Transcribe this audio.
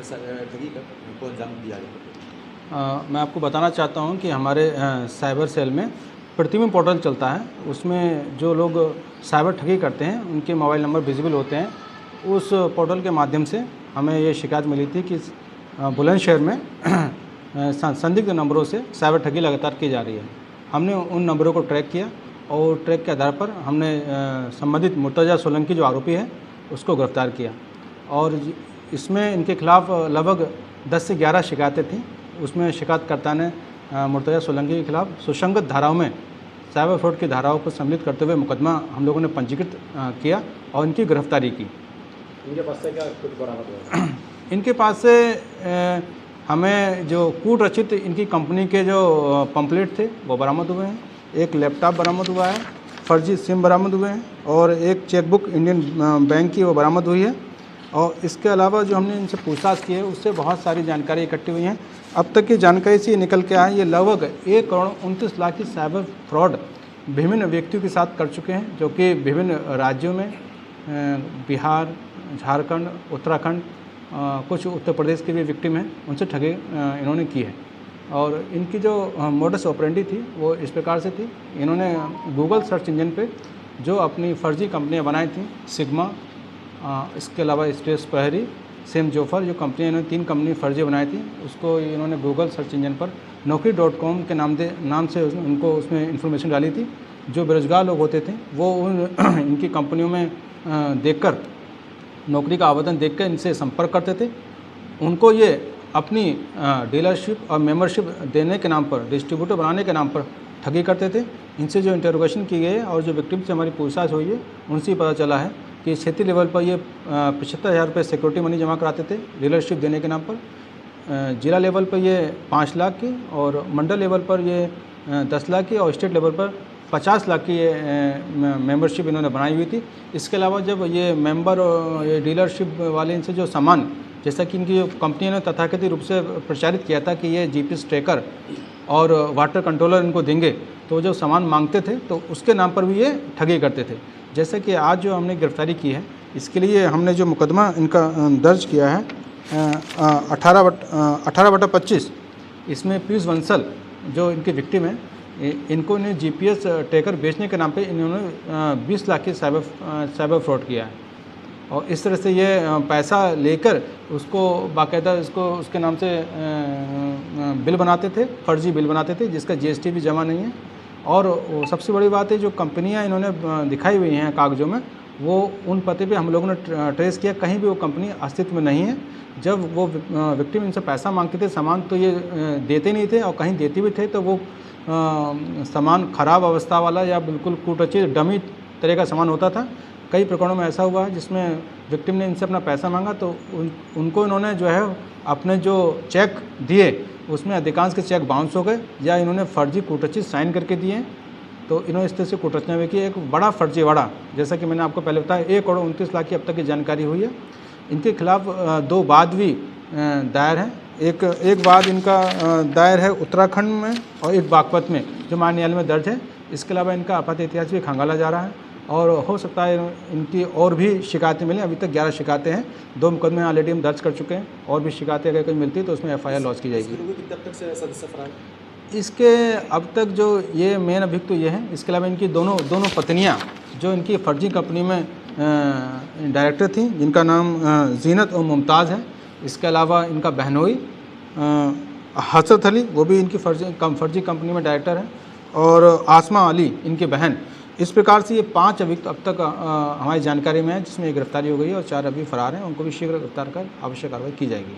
ठगी को अंजाम दिया है? मैं आपको बताना चाहता हूं कि हमारे साइबर सेल में प्रतिबिंब पोर्टल चलता है। उसमें जो लोग साइबर ठगी करते हैं उनके मोबाइल नंबर विजिबल होते हैं। उस पोर्टल के माध्यम से हमें ये शिकायत मिली थी कि बुलंदशहर में संदिग्ध नंबरों से साइबर ठगी लगातार की जा रही है। हमने उन नंबरों को ट्रैक किया और ट्रैक के आधार पर हमने संबंधित मुर्तज़ा सोलंकी जो आरोपी है उसको गिरफ्तार किया। और इसमें इनके खिलाफ़ लगभग 10 से 11 शिकायतें थीं। उसमें शिकायतकर्ता ने मुर्तज़ा सोलंकी के खिलाफ़ सुसंगत धाराओं में साइबर फ्रॉड की धाराओं को सम्मिलित करते हुए मुकदमा हम लोगों ने पंजीकृत किया और इनकी गिरफ्तारी की। इनके पास से क्या कुछ बरामद हुआ? इनके पास से हमें जो कूट रचित इनकी कंपनी के जो पंपलेट थे वो बरामद हुए हैं। एक लैपटॉप बरामद हुआ है, फर्जी सिम बरामद हुए हैं और एक चेकबुक इंडियन बैंक की वो बरामद हुई है। और इसके अलावा जो हमने इनसे पूछताछ की है उससे बहुत सारी जानकारी इकट्ठी हुई हैं। अब तक की जानकारी से ये निकल के आया, ये लगभग 1,29,00,000 की साइबर फ्रॉड विभिन्न व्यक्तियों के साथ कर चुके हैं, जो कि विभिन्न राज्यों में बिहार, झारखंड, उत्तराखंड, कुछ उत्तर प्रदेश के भी विक्टिम हैं, उनसे ठगी इन्होंने की है। और इनकी जो मोडस ऑपरेंडी थी वो इस प्रकार से थी। इन्होंने गूगल सर्च इंजन पे जो अपनी फर्जी कंपनियां बनाई थी, सिग्मा, इसके अलावा स्टेस पहरी, सेम जोफर, जो कंपनियां इन्होंने 3 कंपनी फर्जी बनाई थी, उसको इन्होंने गूगल सर्च इंजन पर naukri.com के नाम से उनको उसमें इन्फॉर्मेशन डाली थी। जो बेरोजगार लोग होते थे वो इनकी कंपनियों में देखकर नौकरी का आवेदन देखकर इनसे संपर्क करते थे। उनको ये अपनी डीलरशिप और मेंबरशिप देने के नाम पर, डिस्ट्रीब्यूटर बनाने के नाम पर ठगी करते थे। इनसे जो इंटरोगेशन की गई है और जो विक्टिम से हमारी पूछताछ हुई है उनसे पता चला है कि क्षेत्रीय लेवल पर ये 75,000 रुपये सिक्योरिटी मनी जमा कराते थे डीलरशिप देने के नाम पर। जिला लेवल पर ये 5 लाख की और मंडल लेवल पर ये 10 लाख की और स्टेट लेवल पर 50 लाख की ये मेंबरशिप इन्होंने बनाई हुई थी। इसके अलावा जब ये मेंबर और ये डीलरशिप वाले इनसे जो सामान, जैसा कि इनकी जो कंपनी ने तथाकथित रूप से प्रचारित किया था कि ये जीपीएस ट्रैकर और वाटर कंट्रोलर इनको देंगे, तो जो सामान मांगते थे तो उसके नाम पर भी ये ठगी करते थे। जैसे कि आज जो हमने गिरफ्तारी की है, इसके लिए हमने जो मुकदमा इनका दर्ज किया है 18/25, इसमें पीयूष बंसल जो इनके विक्टिम हैं, इनको ने जीपीएस ट्रैकर बेचने के नाम पे इन्होंने 20 लाख की साइबर फ्रॉड किया है। और इस तरह से ये पैसा लेकर उसको बाकायदा उसके नाम से बिल बनाते थे, फर्जी बिल बनाते थे, जिसका जीएसटी भी जमा नहीं है। और सबसे बड़ी बात है, जो कंपनियां इन्होंने दिखाई हुई हैं कागज़ों में, वो उन पते पे हम लोगों ने ट्रेस किया, कहीं भी वो कंपनी अस्तित्व में नहीं है। जब वो विक्टिम इनसे पैसा मांगते थे सामान, तो ये देते नहीं थे, और कहीं देते भी थे तो वो सामान ख़राब अवस्था वाला या बिल्कुल कूटरचित डमी तरह का सामान होता था। कई प्रकरणों में ऐसा हुआ है जिसमें विक्टिम ने इनसे अपना पैसा मांगा तो उनको इन्होंने जो है अपने जो चेक दिए उसमें अधिकांश के चेक बाउंस हो गए, या इन्होंने फर्जी कूटरचित साइन करके दिए। तो इन्होंने इस तरह से कूटरचना भी की। एक बड़ा फर्जीवाड़ा, जैसा कि मैंने आपको पहले बताया, 1,29,00,000 की अब तक की जानकारी हुई है। इनके खिलाफ 2 वाद भी दायर हैं। एक वाद इनका दायर है उत्तराखंड में और एक बागपत में, जो न्यायालय में दर्ज है। इसके अलावा इनका आपात इतिहास भी खंगाला जा रहा है और हो सकता है इनकी और भी शिकायतें मिलें। अभी तक 11 शिकायतें हैं, 2 मुकदमे ऑलरेडी हम दर्ज कर चुके हैं, और भी शिकायतें अगर कोई मिलती है तो उसमें FIR लॉन्च की जाएगी। इसके अब तक जो ये मेन अभियुक्त तो ये हैं। इसके अलावा इनकी दोनों पत्नियां जो इनकी फर्जी कंपनी में डायरेक्टर थी, जिनका नाम जीनत और मुमताज़ है। इसके अलावा इनका बहनोई हसरत अली, वो भी इनकी फर्जी कंपनी में डायरेक्टर है, और आसमा अली इनकी बहन। इस प्रकार से ये 5 अभियुक्त अब तक हमारी जानकारी में है, जिसमें गिरफ्तारी हो गई है और 4 अभी फरार हैं। उनको भी शीघ्र गिरफ्तार कर आवश्यक कार्रवाई की जाएगी।